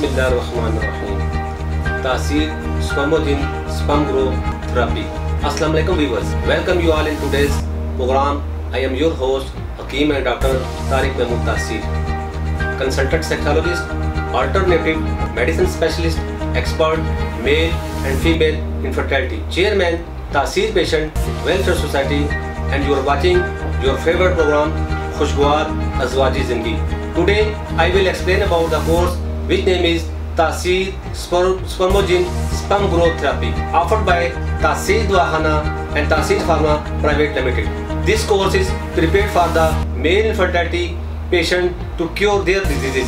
Bismillahirrahmanirrahim. Taseer Spermogene Sperm Growth Therapy. Assalamu alaikum viewers. Welcome you all in today's program. I am your host Hakeem and Dr. Tariq Mahmood Taseer, consultant sexologist, alternative medicine specialist, expert, male and female infertility, chairman, Taseer Patient Welfare Society, and you are watching your favorite program Khushgwar Azwaji Zindagi. Today I will explain about the course which name is Taseer Spermogene Sperm Growth Therapy, offered by Taseer Dawahana and Taseer Pharma Private Limited. This course is prepared for the male infertility patient to cure their diseases.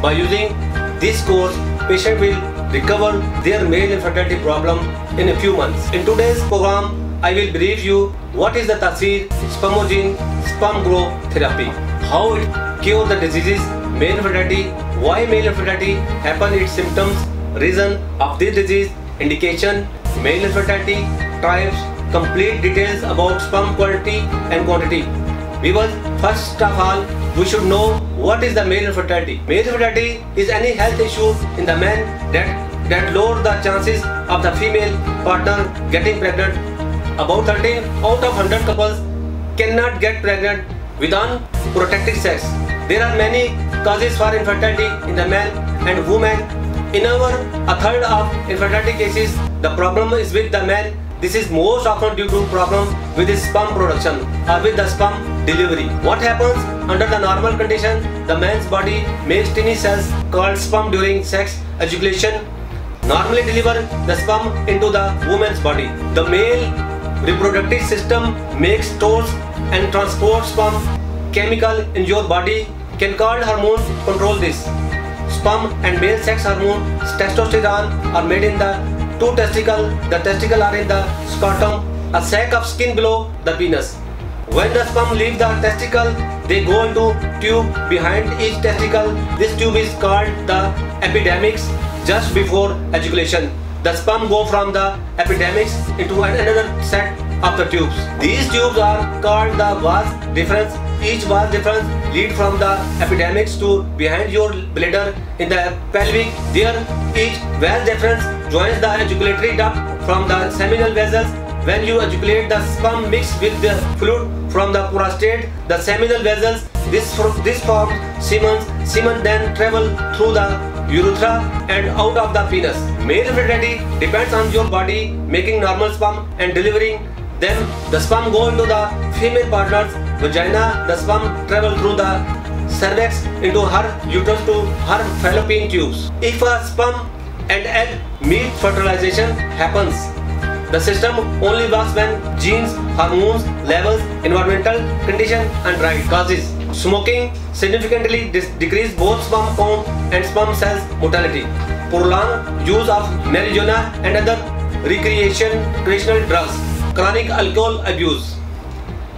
By using this course, patient will recover their male infertility problem in a few months. In today's program, I will brief you what is the Taseer Spermogene Sperm Growth Therapy, how it cures the diseases, male infertility, why male infertility happen, its symptoms, reason of this disease, indication, male infertility, types, complete details about sperm quality and quantity. Viewers, first of all, we should know what is the male infertility. Male infertility is any health issue in the man that lowers the chances of the female partner getting pregnant. About 13 out of 100 couples cannot get pregnant with unprotected sex. There are many causes for infertility in the man and woman. In a third of infertility cases, the problem is with the man. This is most often due to problem with his sperm production or with the sperm delivery. What happens under the normal condition? The man's body makes tiny cells called sperm during sex ejaculation, normally deliver the sperm into the woman's body. The male reproductive system makes, stores and transports sperm chemical in your body. Can called hormone control this. Sperm and male sex hormone testosterone are made in the two testicles. The testicles are in the scrotum, a sac of skin below the penis. When the sperm leave the testicle, they go into tube behind each testicle. This tube is called the epidermis. Just before ejaculation, the sperm go from the epidermis into another set of the tubes. These tubes are called the vas deferens. Each vas deferens lead from the epidermis to behind your bladder in the pelvic. There, each vas deferens joins the ejaculatory duct from the seminal vessels. When you ejaculate, the sperm mix with the fluid from the prostate, the seminal vessels. This forms semen. Semen then travel through the urethra and out of the penis. Male infertility depends on your body making normal sperm and delivering them. The sperm go into the female partner's vagina. The sperm travel through the cervix into her uterus to her fallopian tubes. If a sperm and egg meet, fertilization happens. The system only works when genes, hormones, levels, environmental condition and right causes. Smoking significantly decrease both sperm count and sperm cells mortality. Prolonged use of marijuana and other recreational drugs. Chronic alcohol abuse.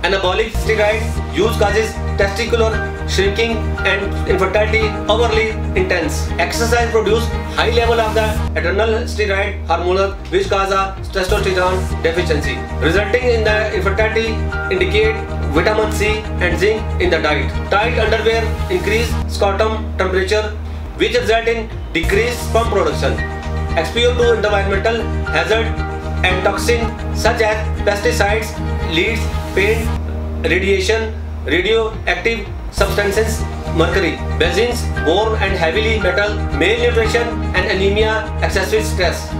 Anabolic steroid use causes testicular shrinking and infertility overly intense. Exercise produce high level of the adrenal steroid hormone which cause a testosterone deficiency, resulting in the infertility. Indicate vitamin C and zinc in the diet. Tight underwear increase scrotum temperature which result in decreased sperm production. Exposure to environmental hazard and toxin such as pesticides, leads, paint, radiation, radioactive substances, mercury, benzene, bore and heavily metal, malnutrition and anemia, excessive stress.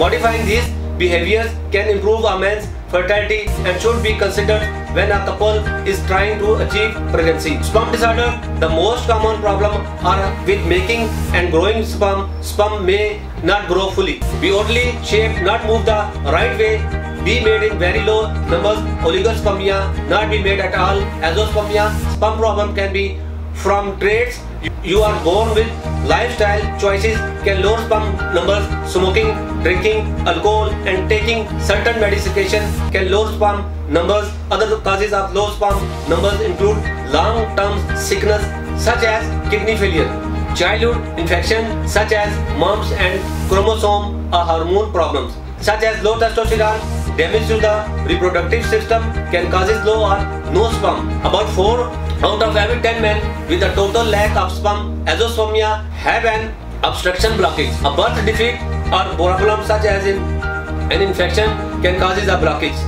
Modifying these behaviors can improve a man's fertility and should be considered when a couple is trying to achieve pregnancy. Sperm disorder. The most common problem are with making and growing sperm. Sperm may not grow fully, be oddly shaped, not move the right way, be made in very low numbers, oligospermia, not be made at all, azoospermia. Sperm problem can be from traits you are born with. Lifestyle choices can lower sperm numbers. Smoking, drinking alcohol and taking certain medication can lower sperm numbers. Other causes of low sperm numbers include long-term sickness such as kidney failure, childhood infection such as mumps and chromosome or hormone problems such as low testosterone. Damage to the reproductive system can cause low or no sperm. About 4 out of every 10 men with a total lack of sperm, azoospermia, have an Obstruction blockage. A birth defect or problem such as in an infection can cause a blockage.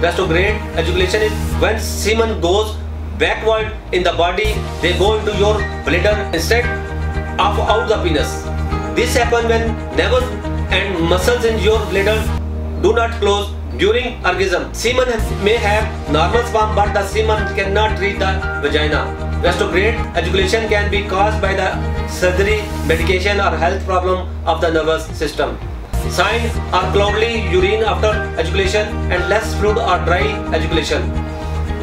Retrograde ejaculation is when semen goes backward in the body, they go into your bladder instead of out the penis. This happens when nerves and muscles in your bladder do not close during orgasm. Semen may have normal sperm, but the semen cannot reach the vagina. Retrograde ejaculation can be caused by the surgery, medication or health problem of the nervous system. Signs are cloudy urine after ejaculation and less fluid or dry ejaculation.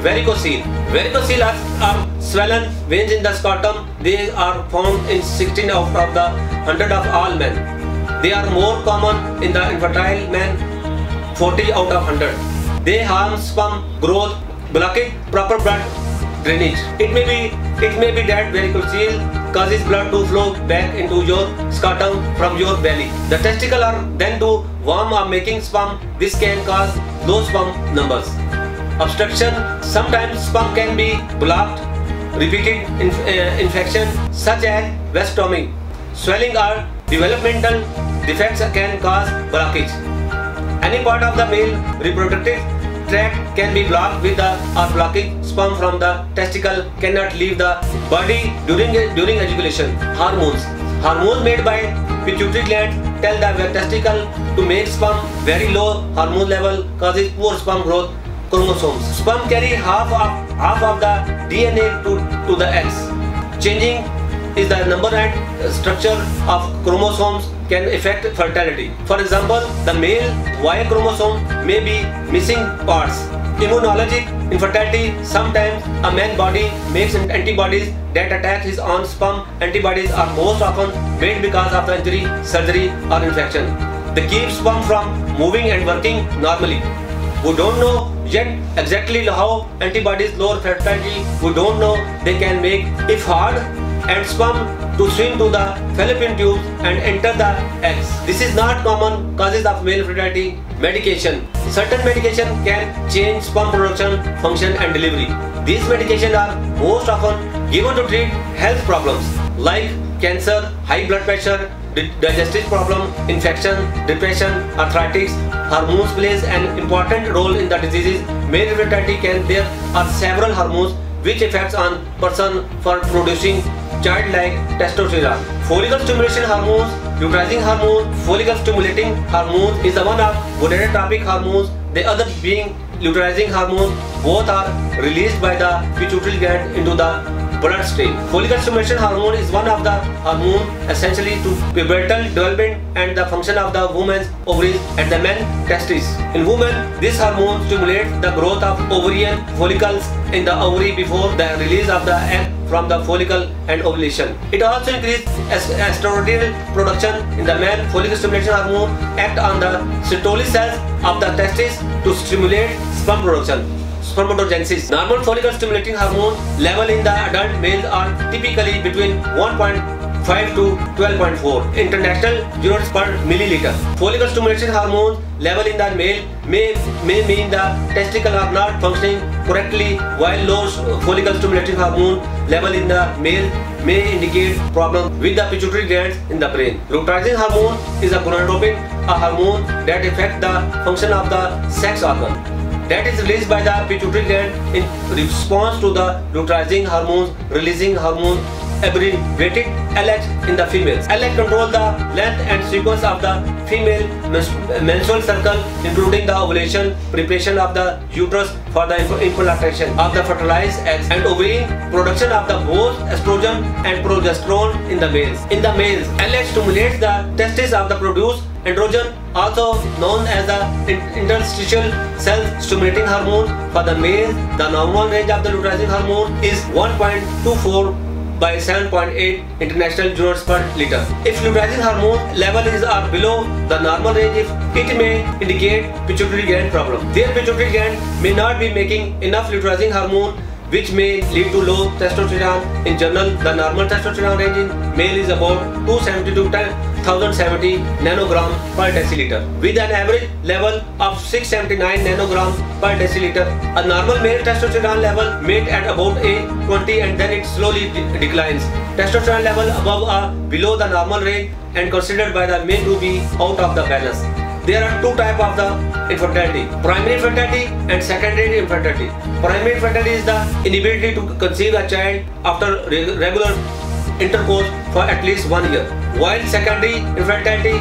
Varicocele. Varicocele are swollen veins in the scrotum. They are found in 16 out of the 100 of all men. They are more common in the infertile men, 40 out of 100. They harm sperm growth, blocking proper blood drainage. It may be that varicocele causes blood to flow back into your scrotum from your belly. The testicles are then too warm or making sperm. This can cause low sperm numbers. Obstruction. Sometimes sperm can be blocked. Repeated infection such as vasostomy. Swelling or developmental defects can cause blockage. Any part of the male reproductive tract can be blocked with the or blocking. Sperm from the testicle cannot leave the body during ejaculation. Hormones. Hormones made by pituitary gland tell the testicle to make sperm. Very low hormone level causes poor sperm growth. Chromosomes. Sperm carry half of the DNA to the eggs. Changing is the number and structure of chromosomes can affect fertility. For example, the male Y chromosome may be missing parts. Immunologic infertility. Sometimes a man's body makes antibodies that attack his own sperm. Antibodies are most often made because of the injury, surgery or infection. They keep sperm from moving and working normally. We don't know yet exactly how antibodies lower fertility. We don't know they can make if hard and sperm to swim to the fallopian tubes and enter the eggs. This is not common causes of male fertility. Medication. Certain medication can change sperm production, function and delivery. These medications are most often given to treat health problems like cancer, high blood pressure, digestive problem, infection, depression, arthritis. Hormones plays an important role in the diseases. Male fertility there are several hormones which affects on person for producing child like testosterone. Follicle stimulation hormones, luteinizing hormone, follicle stimulating hormone is the one of gonadotropic hormones, the other being luteinizing hormone. Both are released by the pituitary gland into the bloodstream. Follicle stimulation hormone is one of the hormones essentially to pubertal development and the function of the woman's ovaries and the man's testes. In women, this hormone stimulates the growth of ovarian follicles in the ovary before the release of the egg from the follicle and ovulation. It also increases estradiol production in the man. Follicle stimulation hormone act on the Sertoli cells of the testes to stimulate sperm production. Spermatogenesis. Normal follicle stimulating hormone level in the adult male are typically between 1.5 to 12.4 international units per milliliter. Follicle stimulation hormone level in the male may mean the testicles are not functioning correctly, while low follicle stimulating hormone level in the male may indicate problem with the pituitary glands in the brain. Luteinizing hormone is a gonadotropin, a hormone that affects the function of the sex organ. That is released by the pituitary gland in response to the luteinizing hormones releasing hormone abbreviated LH in the females. LH controls the length and sequence of the female menstrual cycle, including the ovulation, preparation of the uterus for the implantation of the fertilized eggs, and ovarian production of the both estrogen and progesterone in the males. In the males, LH stimulates the testes of the produced androgen, also known as the interstitial cell stimulating hormone. For the male, the normal range of the luteinizing hormone is 1.24 by 7.8 international units per liter. If luteinizing hormone level is below the normal range, it may indicate pituitary gland problem. Their pituitary gland may not be making enough luteinizing hormone, which may lead to low testosterone. In general, the normal testosterone range in male is about 270 to 1070 nanogram per deciliter with an average level of 679 nanogram per deciliter. A normal male testosterone level made at about a 20 and then it slowly declines. Testosterone level above or below the normal range and considered by the male to be out of the balance. There are two types of the infertility: primary infertility and secondary infertility. Primary infertility is the inability to conceive a child after regular intercourse for at least 1 year, while secondary infertility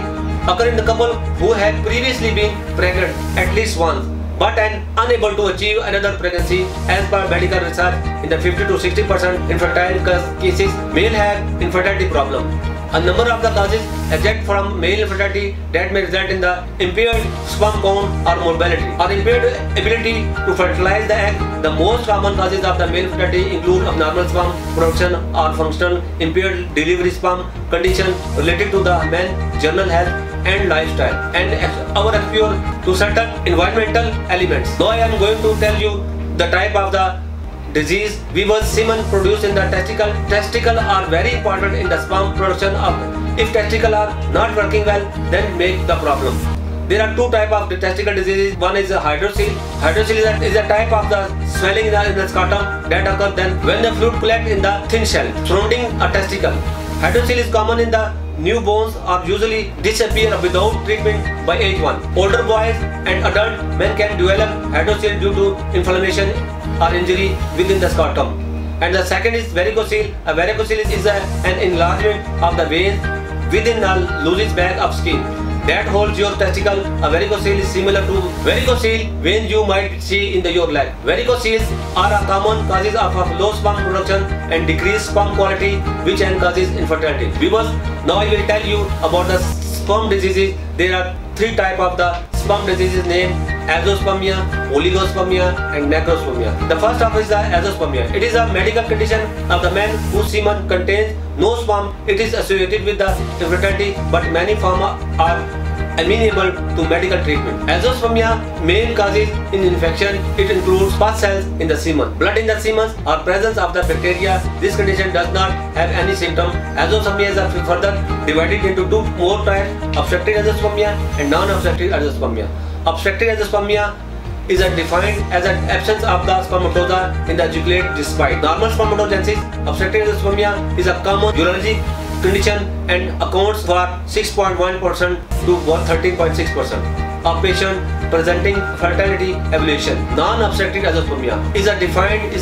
occurs in the couple who have previously been pregnant at least once but are unable to achieve another pregnancy. As per medical research, in the 50 to 60% infertile cases, male have infertility problem. A number of the causes exist from male infertility that may result in the impaired sperm count or mobility or impaired ability to fertilize the egg. The most common causes of the male infertility include abnormal sperm production or functional impaired delivery sperm condition related to the man's general health and lifestyle and our exposure to certain environmental elements. Now I am going to tell you the type of the disease. Weaver's semen produced in the testicle are very important in the sperm production. If testicles are not working well, then make the problem. There are two types of the testicle diseases. One is hydrocele. Hydrocele is a type of the swelling in the scrotum that occurs then when the fluid collects in the thin shell surrounding a testicle. Hydrocele is common in the newborns or usually disappear without treatment by age 1. Older boys and adult men can develop hydrocele due to inflammation or injury within the scrotum. And the second is varicocele. A varicocele is an enlargement of the vein within a loose bag of skin that holds your testicle. A varicocele is similar to varicocele veins you might see in your leg. Varicoceles are a common causes of low sperm production and decreased sperm quality, which causes infertility. Viewers, now I will tell you about the sperm diseases. There are three types of the sperm diseases named azoospermia, oligospermia and necrospermia. The first of is the azoospermia. It is a medical condition of the man whose semen contains no sperm. It is associated with the infertility, but many forms are amenable to medical treatment. Azoospermia main causes in infection. It includes pus cells in the semen, blood in the semen, or presence of the bacteria. This condition does not have any symptom. Azoospermia is further divided into two more types: obstructive azoospermia and non-obstructive azoospermia. Obstructive azoospermia is defined as an absence of the spermatozoa in the ejaculate despite normal spermatogenesis. Obstructive azoospermia is a common urologic condition and accounts for 6.1% to 13.6% of patients presenting fertility evaluation. Non-obstructive azoospermia is defined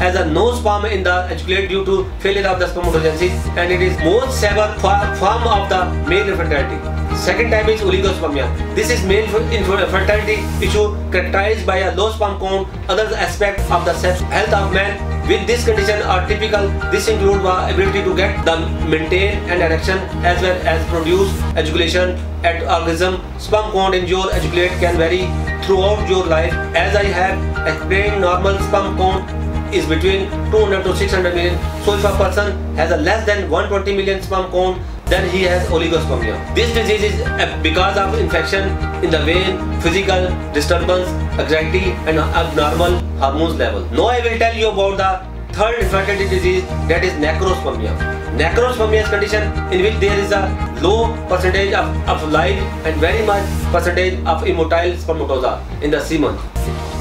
as a no sperm in the ejaculate due to failure of the spermatogenesis, and it is most severe form of the male infertility. Second type is oligospermia. This is male infertility issue characterized by a low sperm count. Other aspects of the sex health of man with this condition are typical. This includes the ability to get the maintain an erection as well as produce ejaculation at orgasm. Sperm count in your ejaculate can vary throughout your life. As I have explained, normal sperm count is between 200 to 600 million. So if a person has a less than 120 million sperm count, then he has oligospermia. This disease is because of infection in the vein, physical disturbance, anxiety and abnormal hormones level. Now I will tell you about the third infertility disease, that is necrospermia. Necrospermia is a condition in which there is a low percentage of live and very much percentage of immotile spermatozoa in the semen.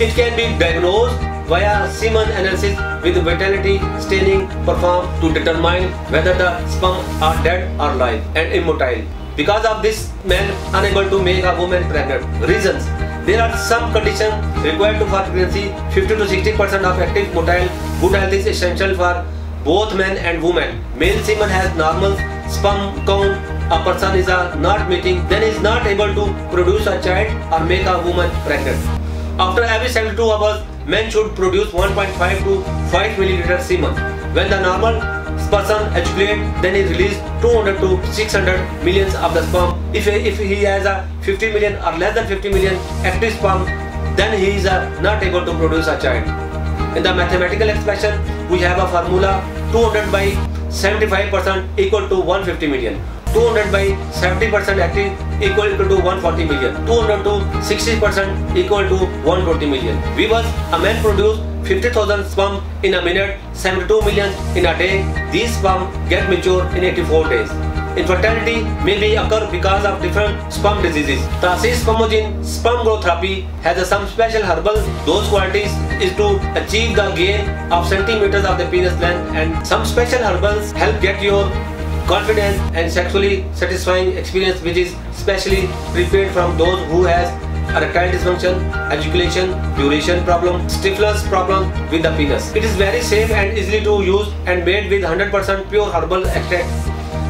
It can be diagnosed via semen analysis with vitality staining performed to determine whether the sperm are dead or alive and immotile. Because of this, men unable to make a woman pregnant. Reasons: there are some conditions required for pregnancy. 50 to 60% of active motile good health is essential for both men and women. Male semen has normal sperm count. A person is not meeting, then is not able to produce a child or make a woman pregnant. After every 72 hours, men should produce 1.5 to 5 milliliter semen. When the normal person ejaculates, then he releases 200 to 600 millions of the sperm. If he has a 50 million or less than 50 million active sperm, then he is not able to produce a child. In the mathematical expression, we have a formula: 200 by 75% equal to 150 million. 200 by 70% active equal to 140 million. 200 to 60% equal to 120 million. Viewers, a man produces 50,000 sperm in a minute, 72 million in a day. These sperm get mature in 84 days. infertility may be occur because of different sperm diseases. Tarsus spermogene sperm growth therapy has some special herbal those qualities is to achieve the gain of centimeters of the penis length, and some special herbals help get your confident and sexually satisfying experience, which is specially prepared from those who has erectile dysfunction, ejaculation, duration problem, stiffness problem with the penis. It is very safe and easily to use and made with 100% pure herbal extract.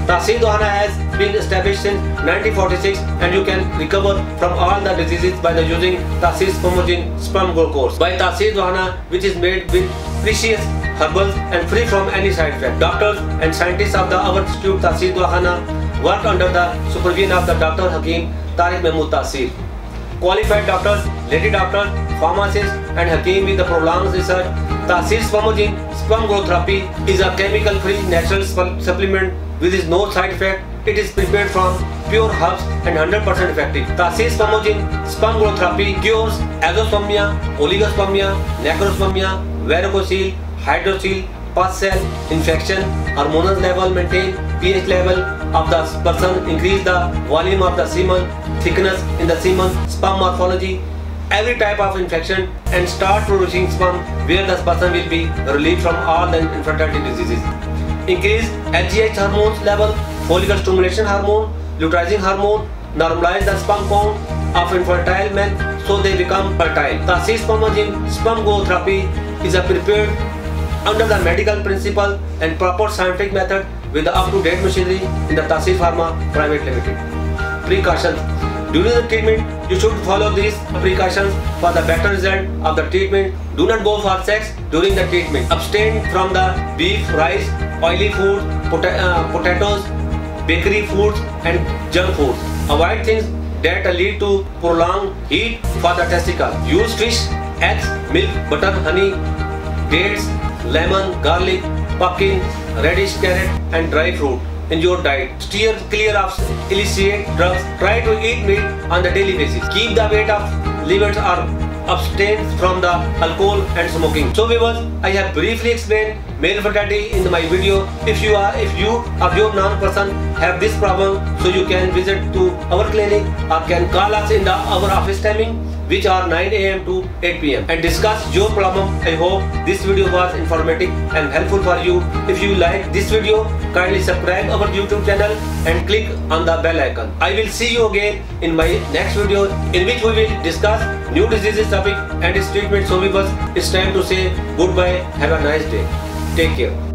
Taasir Dohana has been established since 1946, and you can recover from all the diseases by the using Taasir spermogene sperm growth course by Taasir Dohana, which is made with precious herbals and free from any side effect. Doctors and scientists of our Institute Taasir Dohana work under the supervision of the Dr. Hakim Tariq Mahmood Taasir. Qualified doctors, lady doctors, pharmacists and Hakim with the prolonged research. Taasir spermogene sperm growth therapy is a chemical-free natural supplement with no side effect. It is prepared from pure herbs and 100% effective. Taasir spermogene sperm growth therapy cures azoospermia, oligospermia, necrospermia, varicocele, hydrocele, pus cell infection, hormonal level maintain, pH level of the person, increase the volume of the semen, thickness in the semen, sperm morphology, every type of infection, and start producing sperm where the person will be relieved from all the infertility diseases. Increase HGH hormones level, follicle stimulation hormone, luteinizing hormone, normalize the sperm count of infertile men so they become fertile. Taasir spermogene sperm growth therapy is a prepared under the medical principle and proper scientific method with the up-to-date machinery in the Taasir Pharma Private Limited. Precautions. During the treatment, you should follow these precautions for the better result of the treatment. Do not go for sex during the treatment. Abstain from the beef, rice, oily food, potatoes, bakery foods and junk foods. Avoid things that lead to prolonged heat for the testicle. Use fish, eggs, milk, butter, honey, dates, lemon, garlic, pumpkin, radish, carrot and dry fruit in your diet. Steer clear of illicit drugs. Try to eat meat on the daily basis. Keep the weight of limits or abstain from the alcohol and smoking. So viewers, I have briefly explained male infertility in my video. If you or your non-person have this problem, so you can visit to our clinic or can call us in our office timing, which are 9 AM to 8 PM, and discuss your problem. I hope this video was informative and helpful for you. If you like this video, kindly subscribe our YouTube channel and click on the bell icon. I will see you again in my next video, in which we will discuss new diseases topic and its treatment. So viewers, it's time to say goodbye. Have a nice day. Take care.